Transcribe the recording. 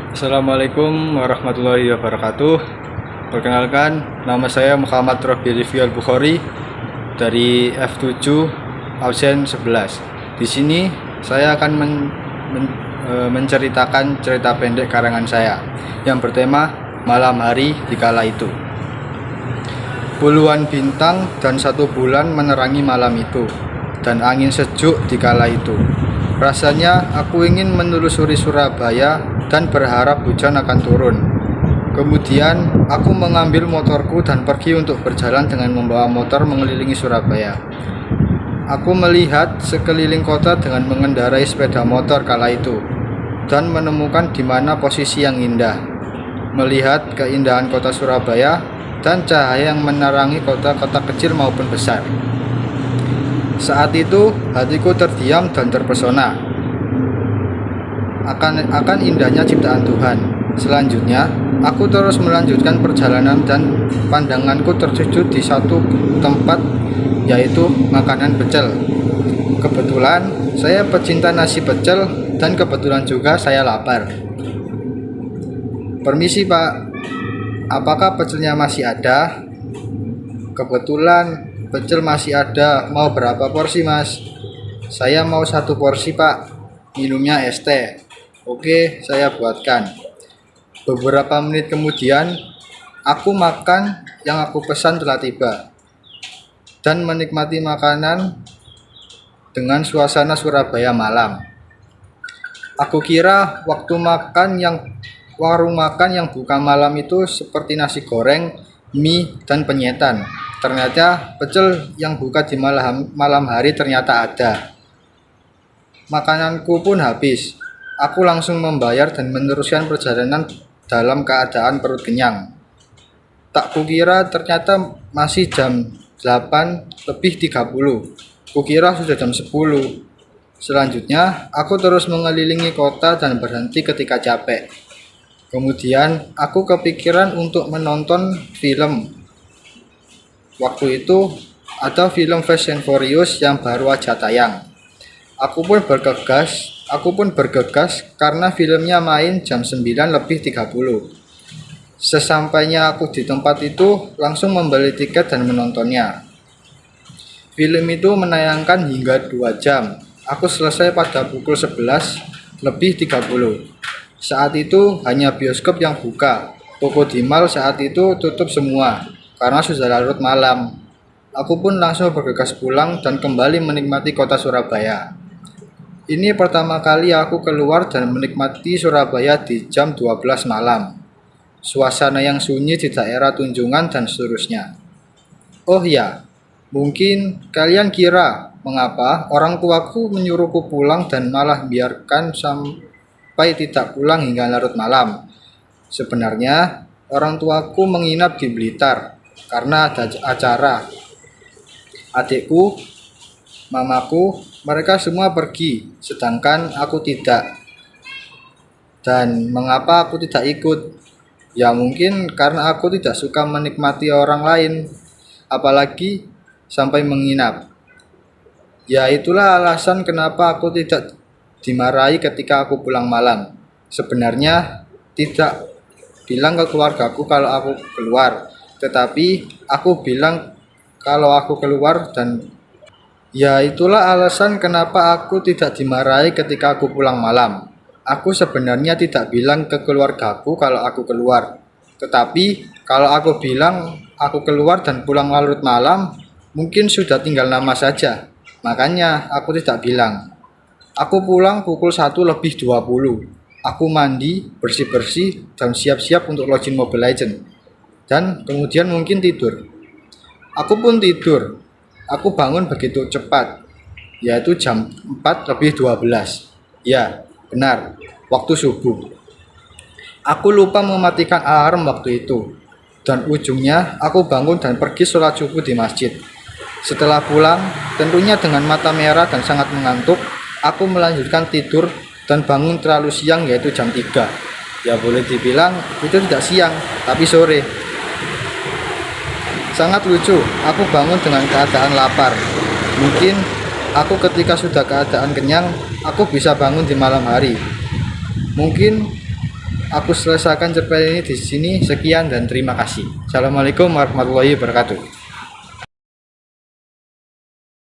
Assalamualaikum warahmatullahi wabarakatuh. Perkenalkan, nama saya Muhammad Robi Rifki Al-Bukhari dari F7 absen 11. Di sini saya akan menceritakan cerita pendek karangan saya yang bertema Malam Hari di Kala Itu. Puluhan bintang dan 1 bulan menerangi malam itu, dan angin sejuk di kala itu. Rasanya aku ingin menelusuri Surabaya dan berharap hujan akan turun. Kemudian aku mengambil motorku dan pergi untuk berjalan dengan membawa motor mengelilingi Surabaya. Aku melihat sekeliling kota dengan mengendarai sepeda motor kala itu dan menemukan di mana posisi yang indah. Melihat keindahan kota Surabaya dan cahaya yang menerangi kota-kota kecil maupun besar. Saat itu hatiku terdiam dan terpesona akan indahnya ciptaan Tuhan. Selanjutnya, aku terus melanjutkan perjalanan dan pandanganku tertuju di satu tempat, yaitu makanan pecel. Kebetulan saya pecinta nasi pecel dan kebetulan juga saya lapar. Permisi Pak, apakah pecelnya masih ada? Kebetulan pecel masih ada, mau berapa porsi Mas? Saya mau 1 porsi Pak, minumnya es teh. Oke, saya buatkan. Beberapa menit kemudian, aku makan yang aku pesan telah tiba dan menikmati makanan dengan suasana Surabaya malam. Aku kira waktu makan warung makan yang buka malam itu seperti nasi goreng, mie, dan penyetan. Ternyata pecel yang buka di malam hari ternyata ada. Makananku pun habis. Aku langsung membayar dan meneruskan perjalanan dalam keadaan perut kenyang. Tak kukira ternyata masih jam 8:30. Kukira sudah jam 10. Selanjutnya, aku terus mengelilingi kota dan berhenti ketika capek. Kemudian, aku kepikiran untuk menonton film. Waktu itu, ada film Fast and Furious yang baru aja tayang. Aku pun bergegas karena filmnya main jam 9:30. Sesampainya aku di tempat itu, langsung membeli tiket dan menontonnya. Film itu menayangkan hingga 2 jam. Aku selesai pada pukul 11:30. Saat itu hanya bioskop yang buka. Toko di mall saat itu tutup semua karena sudah larut malam. Aku pun langsung bergegas pulang dan kembali menikmati kota Surabaya. Ini pertama kali aku keluar dan menikmati Surabaya di jam 12 malam. Suasana yang sunyi di daerah Tunjungan dan seterusnya. Oh ya, mungkin kalian kira mengapa orang tuaku menyuruhku pulang dan malah biarkan sampai tidak pulang hingga larut malam. Sebenarnya orang tuaku menginap di Blitar karena ada acara. Adikku, mamaku, mereka semua pergi, sedangkan aku tidak. Dan mengapa aku tidak ikut? Ya mungkin karena aku tidak suka menikmati orang lain, apalagi sampai menginap. Ya itulah alasan kenapa aku tidak dimarahi ketika aku pulang malam. Sebenarnya tidak bilang ke keluargaku kalau aku keluar, tetapi aku bilang kalau aku keluar, dan ya itulah alasan kenapa aku tidak dimarahi ketika aku pulang malam. Aku sebenarnya tidak bilang ke keluargaku kalau aku keluar. Tetapi kalau aku bilang aku keluar dan pulang larut malam, mungkin sudah tinggal nama saja. Makanya aku tidak bilang. Aku pulang pukul 1:20. Aku mandi, bersih-bersih, dan siap-siap untuk login Mobile Legends. Dan kemudian mungkin tidur. Aku pun tidur. Aku bangun begitu cepat, yaitu jam 4:12. Ya, benar, waktu subuh. Aku lupa mematikan alarm waktu itu. Dan ujungnya aku bangun dan pergi sholat subuh di masjid. Setelah pulang, tentunya dengan mata merah dan sangat mengantuk, aku melanjutkan tidur dan bangun terlalu siang, yaitu jam 3. Ya boleh dibilang itu tidak siang, tapi sore. Sangat lucu, aku bangun dengan keadaan lapar. Mungkin aku ketika sudah keadaan kenyang, aku bisa bangun di malam hari. Mungkin aku selesaikan cerpen ini di sini. Sekian dan terima kasih. Assalamualaikum warahmatullahi wabarakatuh.